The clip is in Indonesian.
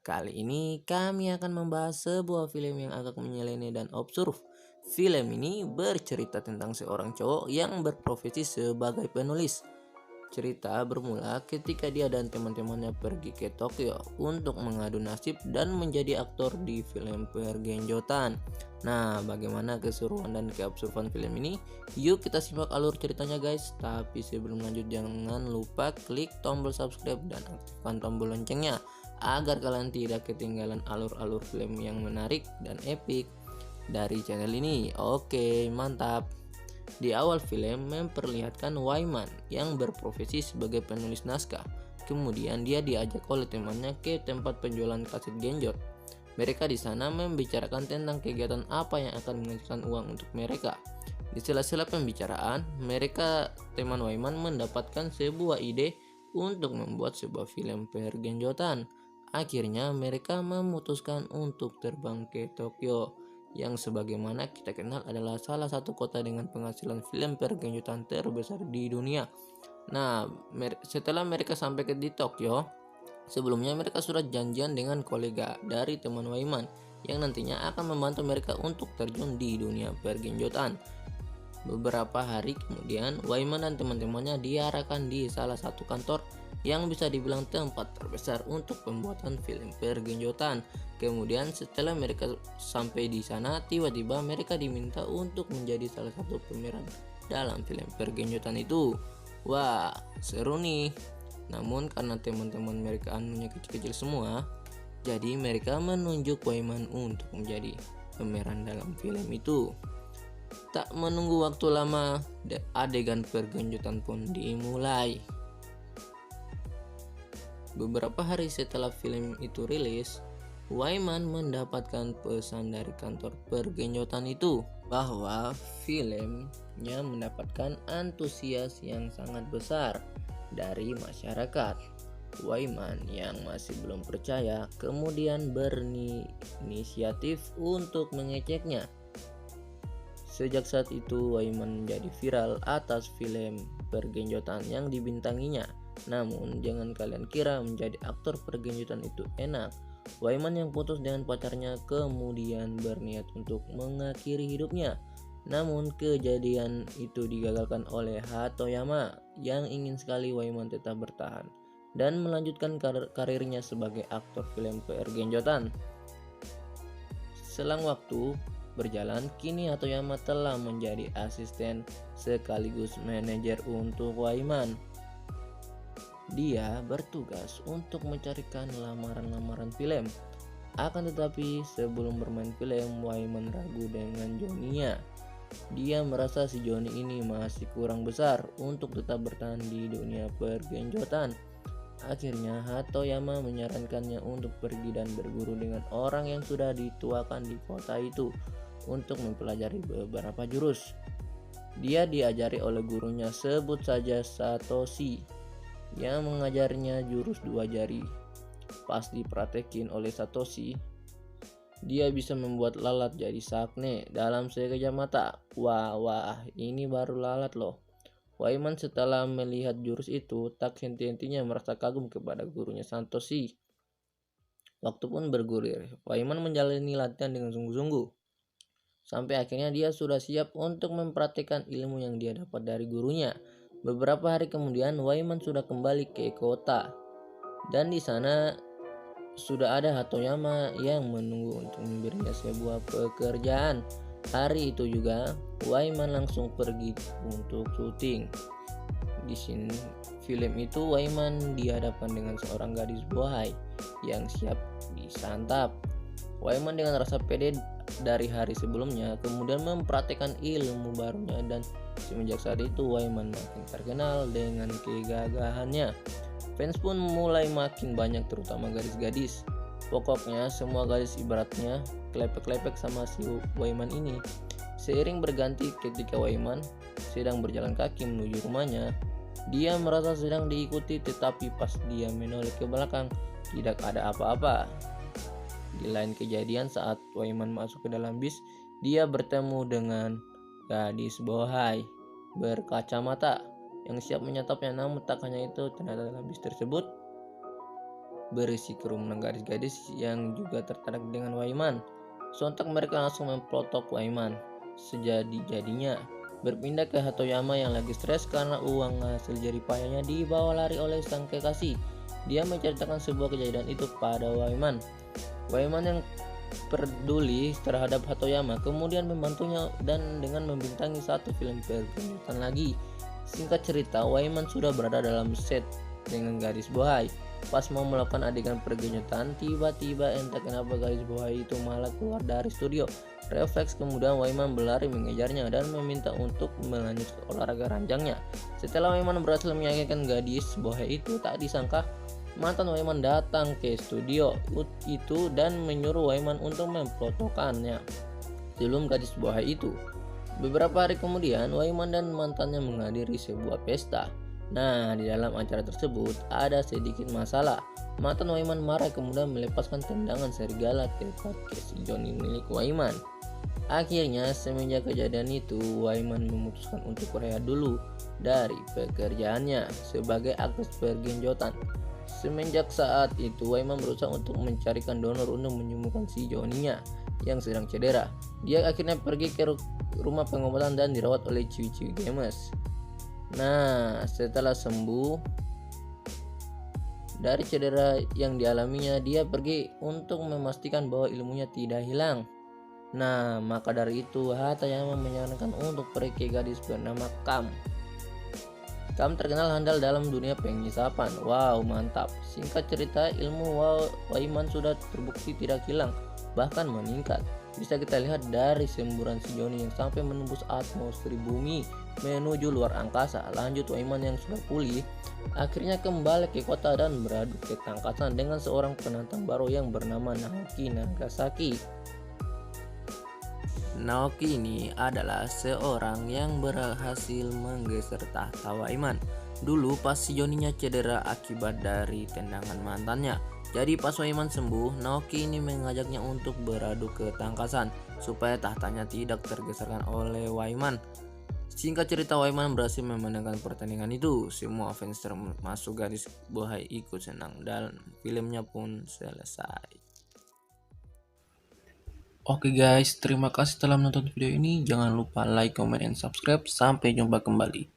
Kali ini kami akan membahas sebuah film yang agak menyeleneh dan absurd. Film ini bercerita tentang seorang cowok yang berprofesi sebagai penulis. Cerita bermula ketika dia dan teman-temannya pergi ke Tokyo untuk mengadu nasib dan menjadi aktor di film pergenjotan. Nah, bagaimana keseruan dan keabsurdan film ini? Yuk kita simak alur ceritanya guys. Tapi sebelum lanjut jangan lupa klik tombol subscribe dan aktifkan tombol loncengnya agar kalian tidak ketinggalan alur-alur film yang menarik dan epik dari channel ini. Oke, mantap. Di awal film memperlihatkan Wyman yang berprofesi sebagai penulis naskah. Kemudian dia diajak oleh temannya ke tempat penjualan kaset genjot. Mereka di sana membicarakan tentang kegiatan apa yang akan menghasilkan uang untuk mereka. Di sela-sela pembicaraan, teman Wyman mendapatkan sebuah ide untuk membuat sebuah film pergenjotan. Akhirnya mereka memutuskan untuk terbang ke Tokyo, yang sebagaimana kita kenal adalah salah satu kota dengan penghasilan film pergenjotan terbesar di dunia. Nah, setelah mereka sampai di Tokyo, sebelumnya mereka sudah janjian dengan kolega dari teman Wyman yang nantinya akan membantu mereka untuk terjun di dunia pergenjotan. Beberapa hari kemudian, Wyman dan teman-temannya diarahkan di salah satu kantor yang bisa dibilang tempat terbesar untuk pembuatan film pergenjotan. Kemudian setelah mereka sampai di sana, tiba-tiba mereka diminta untuk menjadi salah satu pemeran dalam film pergenjotan itu. Wah, seru nih. Namun karena teman-teman mereka anunya kecil-kecil semua, jadi mereka menunjuk Wyman untuk menjadi pemeran dalam film itu. Tak menunggu waktu lama, adegan pergenjotan pun dimulai. Beberapa hari setelah film itu rilis, Wyman mendapatkan pesan dari kantor pergenjotan itu bahwa filmnya mendapatkan antusias yang sangat besar dari masyarakat. Wyman yang masih belum percaya kemudian berinisiatif untuk mengeceknya. Sejak saat itu Wyman menjadi viral atas film pergenjotan yang dibintanginya. Namun jangan kalian kira menjadi aktor pergenjotan itu enak. Wyman yang putus dengan pacarnya kemudian berniat untuk mengakhiri hidupnya. Namun kejadian itu digagalkan oleh Hatoyama yang ingin sekali Wyman tetap bertahan dan melanjutkan karirnya sebagai aktor film pergenjotan. Selang waktu berjalan, kini Hatoyama telah menjadi asisten sekaligus manajer untuk Wyman. Dia bertugas untuk mencarikan lamaran-lamaran film. Akan tetapi sebelum bermain film, Wyman ragu dengan Johnny-nya. Dia merasa si Johnny ini masih kurang besar untuk tetap bertahan di dunia pergenjotan. Akhirnya Hatoyama menyarankannya untuk pergi dan berguru dengan orang yang sudah dituakan di kota itu untuk mempelajari beberapa jurus. Dia diajari oleh gurunya, sebut saja Satoshi, yang mengajarnya jurus dua jari. Pas dipraktekin oleh Satoshi, dia bisa membuat lalat jadi sakne dalam sekejap mata. Wah, ini baru lalat loh. Wyman setelah melihat jurus itu tak henti-hentinya merasa kagum kepada gurunya Satoshi. Waktu pun bergulir, Wyman menjalani latihan dengan sungguh-sungguh. Sampai akhirnya dia sudah siap untuk mempraktikkan ilmu yang dia dapat dari gurunya. Beberapa hari kemudian Wyman sudah kembali ke kota dan di sana sudah ada Hatoyama yang menunggu untuk memberinya sebuah pekerjaan. Hari itu juga Wyman langsung pergi untuk syuting. Di sini film itu Wyman dihadapkan dengan seorang gadis bohai yang siap disantap. Wyman dengan rasa pede dari hari sebelumnya kemudian mempraktekkan ilmu barunya dan semenjak saat itu Wyman makin terkenal dengan kegagahannya. Fans pun mulai makin banyak, terutama gadis-gadis. Pokoknya semua gadis ibaratnya klepek-klepek sama si Wyman ini. Seiring berganti ketika Wyman sedang berjalan kaki menuju rumahnya, dia merasa sedang diikuti, tetapi pas dia menoleh ke belakang tidak ada apa-apa. Di lain kejadian, saat Wyman masuk ke dalam bis, dia bertemu dengan gadis bohai berkacamata yang siap menyantapnya. Namun tak hanya itu, ternyata dalam bis tersebut berisi kerumunan gadis-gadis yang juga tertarik dengan Waiman. Sontak mereka langsung memplotok Waiman. Sejadi-jadinya berpindah ke Hatoyama yang lagi stres karena uang hasil jeripayanya dibawa lari oleh sang kekasih. Dia menceritakan sebuah kejadian itu pada Waiman. Waiman yang peduli terhadap Hatoyama kemudian membantunya dan dengan membintangi satu film pertunjukan lagi. Singkat cerita, Waiman sudah berada dalam set dengan gadis bohai. Pas mau melakukan adegan pergenyutan, tiba-tiba entah kenapa gadis bohai itu malah keluar dari studio. Refleks kemudian Waiman berlari mengejarnya dan meminta untuk melanjutkan olahraga ranjangnya. Setelah Waiman berhasil meyakinkan gadis bohai itu, tak disangka mantan Waiman datang ke studio itu dan menyuruh Waiman untuk memplotokannya sebelum gadis bohai itu. Beberapa hari kemudian, Waiman dan mantannya menghadiri sebuah pesta. Nah, di dalam acara tersebut ada sedikit masalah. Mantan Waiman marah kemudian melepaskan tendangan serigala tepat ke si Johnny milik Waiman. Akhirnya, semenjak kejadian itu, Waiman memutuskan untuk rehat dulu dari pekerjaannya sebagai aktris pergenjotan. Semenjak saat itu, Waiman berusaha untuk mencarikan donor untuk menyembuhkan si Johnny-nya yang sedang cedera. Dia akhirnya pergi ke rumah pengobatan dan dirawat oleh ciwi-ciwi gemes. Nah, setelah sembuh dari cedera yang dialaminya, dia pergi untuk memastikan bahwa ilmunya tidak hilang. Nah, maka dari itu Hatayama menyarankan untuk pergi ke gadis bernama Kam. Kam terkenal handal dalam dunia pengisapan. Wow, mantap. Singkat cerita, ilmu Waiman sudah terbukti tidak hilang, bahkan meningkat. Bisa kita lihat dari semburan si Johnny yang sampai menembus atmosfer bumi menuju luar angkasa. Lanjut, Waiman yang sudah pulih akhirnya kembali ke kota dan beradu ketangkasan dengan seorang penantang baru yang bernama Naoki Nagasaki. Naoki ini adalah seorang yang berhasil menggeser tahta Waiman. Dulu pas si Johnny-nya cedera akibat dari tendangan mantannya. Jadi pas Waiman sembuh, Naoki ini mengajaknya untuk beradu ketangkasan supaya tahtanya tidak tergeserkan oleh Waiman. Singkat cerita, Waiman berhasil memenangkan pertandingan itu. Semua fans termasuk gadis bohai ikut senang dan filmnya pun selesai. Oke guys, terima kasih telah menonton video ini. Jangan lupa like, comment, and subscribe. Sampai jumpa kembali.